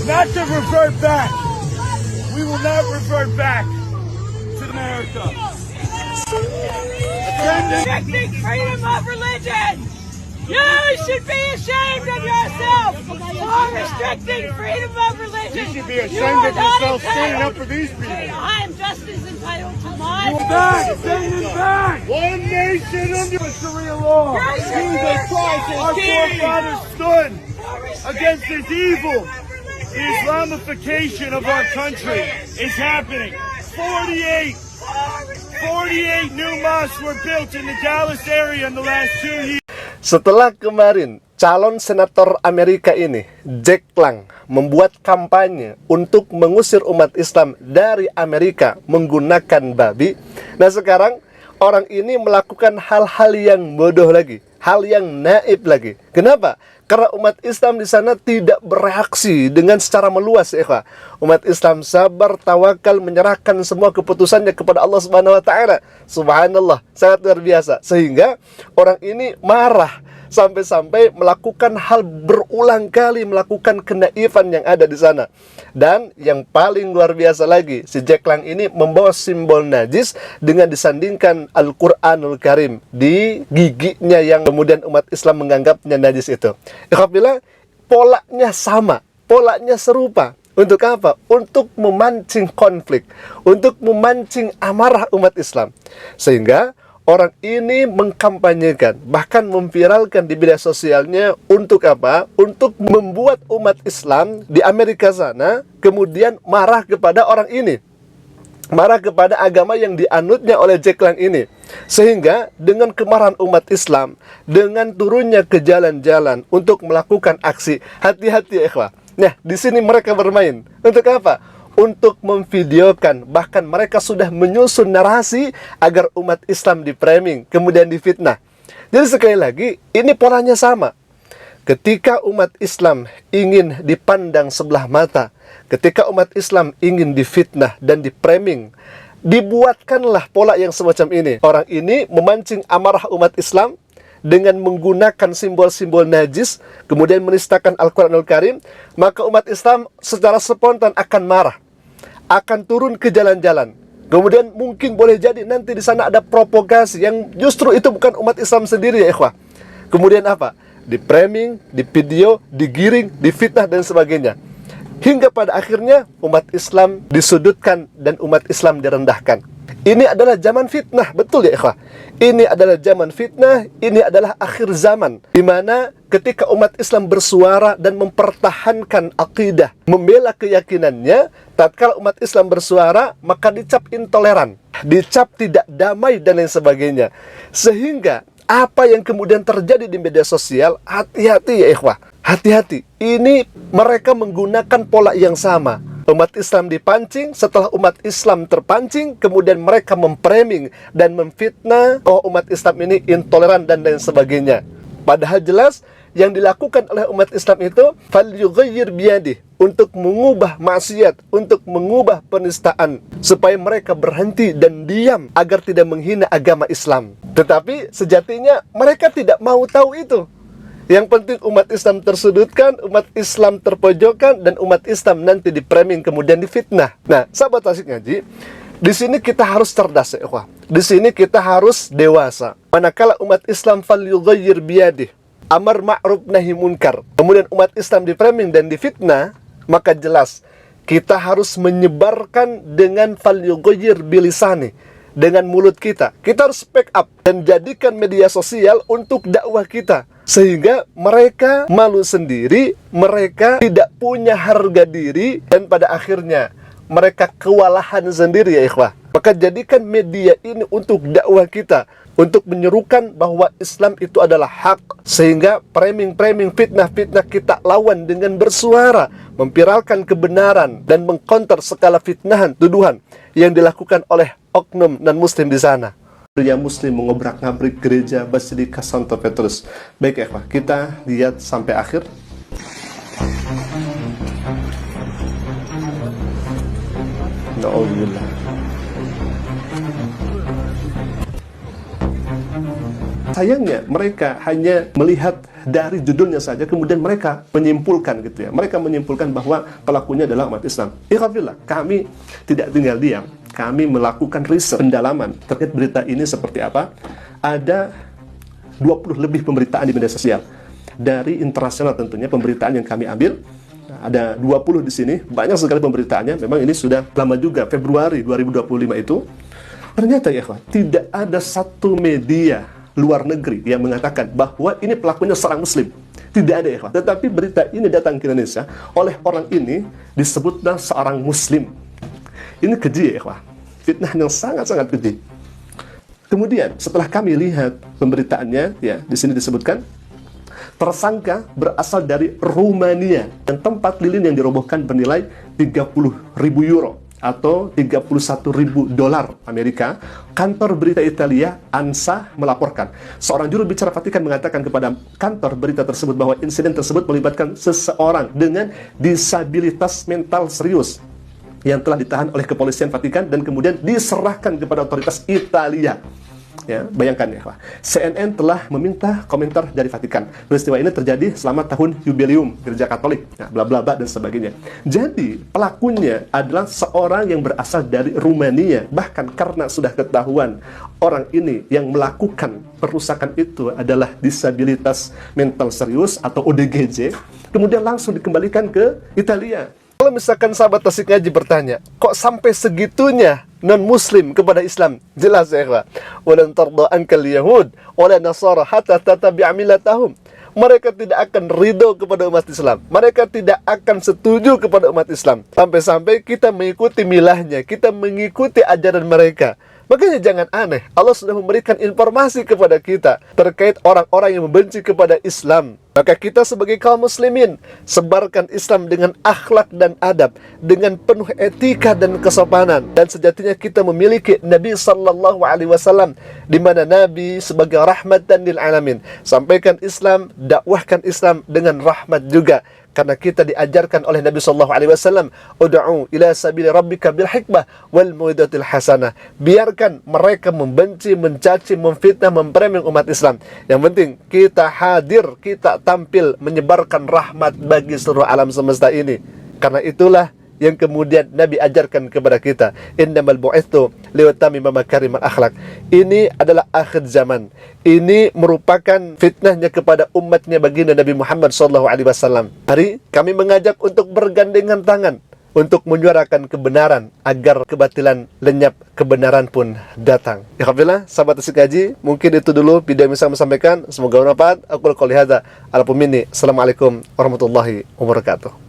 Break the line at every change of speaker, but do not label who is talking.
not to revert back. We will not revert back to America.
Restricting freedom of religion. You should be ashamed of yourself for restricting freedom of religion.
You should be ashamed of yourself standing up for these people.
I am just as entitled to mine.
Back, send them back. One nation under Sharia law. Jesus Christ, our forefathers stood against this evil. The Islamification of our country is happening. 48 new mosques were built in the Dallas area in the last 2 years.
Setelah kemarin calon senator Amerika ini, Jack Lang, membuat kampanye untuk mengusir umat Islam dari Amerika menggunakan babi. Nah sekarang orang ini melakukan hal-hal yang bodoh lagi, hal yang naif lagi. Kenapa? Karena umat Islam di sana tidak bereaksi dengan secara meluas, ya. Umat Islam sabar, tawakal, menyerahkan semua keputusannya kepada Allah Subhanahu wa taala. Subhanallah, sangat luar biasa. Sehingga orang ini marah sampai-sampai melakukan hal berulang kali, melakukan kenaifan yang ada di sana. Dan yang paling luar biasa lagi, si Jack Lang ini membawa simbol najis dengan disandingkan Al-Quranul Karim di giginya yang kemudian umat Islam menganggapnya najis itu. Ikhwafillah, polanya sama, polanya serupa. Untuk apa? Untuk memancing konflik, untuk memancing amarah umat Islam. Sehingga orang ini mengkampanyekan, bahkan memviralkan di media sosialnya untuk apa? Untuk membuat umat Islam di Amerika sana kemudian marah kepada orang ini, marah kepada agama yang dianutnya oleh Jack Lang ini. Sehingga dengan kemarahan umat Islam, dengan turunnya ke jalan-jalan untuk melakukan aksi, hati-hati ya ikhwah. Nah, di sini mereka bermain. Untuk apa? Untuk memvideokan, bahkan mereka sudah menyusun narasi agar umat Islam di-framing, kemudian difitnah. Jadi sekali lagi, ini polanya sama. Ketika umat Islam ingin dipandang sebelah mata, ketika umat Islam ingin difitnah dan di-framing, dibuatkanlah pola yang semacam ini. Orang ini memancing amarah umat Islam dengan menggunakan simbol-simbol najis, kemudian menistakan Al-Quranul Karim, maka umat Islam secara spontan akan marah, akan turun ke jalan-jalan. Kemudian mungkin boleh jadi nanti di sana ada provokasi yang justru itu bukan umat Islam sendiri ya ikhwah. Kemudian apa? Di-framing, di-video, digiring, difitnah dan sebagainya. Hingga pada akhirnya umat Islam disudutkan dan umat Islam direndahkan. Ini adalah zaman fitnah, betul ya ikhwah? Ini adalah zaman fitnah, ini adalah akhir zaman, di mana ketika umat Islam bersuara dan mempertahankan akidah, membela keyakinannya, tatkala umat Islam bersuara, maka dicap intoleran, dicap tidak damai dan lain sebagainya. Sehingga apa yang kemudian terjadi di media sosial, hati-hati ya ikhwah, hati-hati. Ini mereka menggunakan pola yang sama. Umat Islam dipancing, setelah umat Islam terpancing, kemudian mereka memframing dan memfitnah umat Islam ini intoleran dan lain sebagainya. Padahal jelas yang dilakukan oleh umat Islam itu falyughayyir biyadih, untuk mengubah maksiat, untuk mengubah penistaan, supaya mereka berhenti dan diam agar tidak menghina agama Islam. Tetapi sejatinya mereka tidak mau tahu itu. Yang penting umat Islam tersudutkan, umat Islam terpojokkan, dan umat Islam nanti di-framing kemudian difitnah. Nah, sahabat Asik Ngaji, di sini kita harus cerdas ya ikhwah. Di sini kita harus dewasa. Manakala umat Islam falyughayyir biyadih, amar ma'ruf nahi munkar, kemudian umat Islam di-framing dan difitnah, maka jelas kita harus menyebarkan dengan falyughayyir bilisani, dengan mulut kita. Kita harus speak up dan jadikan media sosial untuk dakwah kita. Sehingga mereka malu sendiri, mereka tidak punya harga diri, dan pada akhirnya mereka kewalahan sendiri ya ikhwah. Maka jadikan media ini untuk dakwah kita, untuk menyerukan bahwa Islam itu adalah hak. Sehingga framing-framing, fitnah-fitnah kita lawan dengan bersuara, memviralkan kebenaran dan mengcounter segala fitnahan, tuduhan yang dilakukan oleh oknum dan muslim di sana. Pria muslim mengobrak-ngabrik gereja Basilika Santo Petrus. Baik ya, kita lihat sampai akhir. Na'udzubillah. Sayangnya mereka hanya melihat dari judulnya saja, kemudian mereka menyimpulkan gitu ya. Mereka menyimpulkan bahwa pelakunya adalah umat Islam. Ikhwafillah, kami tidak tinggal diam. Kami melakukan riset, pendalaman terkait berita ini seperti apa. Ada 20 lebih pemberitaan di media sosial. Dari internasional tentunya pemberitaan yang kami ambil. Ada 20 di sini, banyak sekali pemberitaannya. Memang ini sudah lama juga, Februari 2025 itu. Ternyata ya, tidak ada satu media luar negeri yang mengatakan bahwa ini pelakunya seorang muslim. Tidak ada ya, tetapi berita ini datang ke Indonesia oleh orang ini disebutlah seorang muslim. Ini keji ya, fitnah yang sangat-sangat keji. Kemudian setelah kami lihat pemberitaannya, ya di sini disebutkan tersangka berasal dari Rumania dan tempat lilin yang dirobohkan bernilai 30.000 euro atau 31.000 dolar Amerika. Kantor berita Italia ANSA melaporkan. Seorang juru bicara Vatikan mengatakan kepada kantor berita tersebut bahwa insiden tersebut melibatkan seseorang dengan disabilitas mental serius yang telah ditahan oleh kepolisian Vatikan dan kemudian diserahkan kepada otoritas Italia. Ya, bayangkan ya, CNN telah meminta komentar dari Vatikan. Peristiwa ini terjadi selama tahun jubileum Gereja Katolik, ya, bla bla bla dan sebagainya. Jadi pelakunya adalah seorang yang berasal dari Rumania. Bahkan karena sudah ketahuan orang ini yang melakukan perusakan itu adalah disabilitas mental serius atau ODGJ, kemudian langsung dikembalikan ke Italia. Kalau misalkan sahabat Tasik Ngaji bertanya, kok sampai segitunya non-muslim kepada Islam? Jelas ya, ikhwah. Walan tarda ankal yahud wala nasara hatta tatabi'a millatahum. Mereka tidak akan ridho kepada umat Islam. Mereka tidak akan setuju kepada umat Islam sampai-sampai kita mengikuti milahnya, kita mengikuti ajaran mereka. Makanya jangan aneh, Allah sudah memberikan informasi kepada kita terkait orang-orang yang membenci kepada Islam. Maka kita sebagai kaum muslimin, sebarkan Islam dengan akhlak dan adab, dengan penuh etika dan kesopanan. Dan sejatinya kita memiliki Nabi SAW, di mana Nabi sebagai rahmatan lil alamin. Sampaikan Islam, dakwahkan Islam dengan rahmat juga. Karena kita diajarkan oleh Nabi SAW, ud'u ila sabili rabbika bil hikmah wal mau'izatil hasanah. Biarkan mereka membenci, mencaci, memfitnah, mempreming umat Islam. Yang penting kita hadir, kita tampil menyebarkan rahmat bagi seluruh alam semesta ini. Karena itulah yang kemudian Nabi ajarkan kepada kita, innamal bu'itsu liutammima makarimal akhlak. Ini adalah akhir zaman. Ini merupakan fitnahnya kepada umatnya baginda Nabi Muhammad SAW. Hari kami mengajak untuk bergandengan tangan untuk menyuarakan kebenaran agar kebatilan lenyap, kebenaran pun datang. Ya Alhamdulillah, sahabat Tasik Ngaji, mungkin itu dulu video yang bisa saya sampaikan. Semoga bermanfaat. Aku qouli hadza ala pumini. Assalamualaikum warahmatullahi wabarakatuh.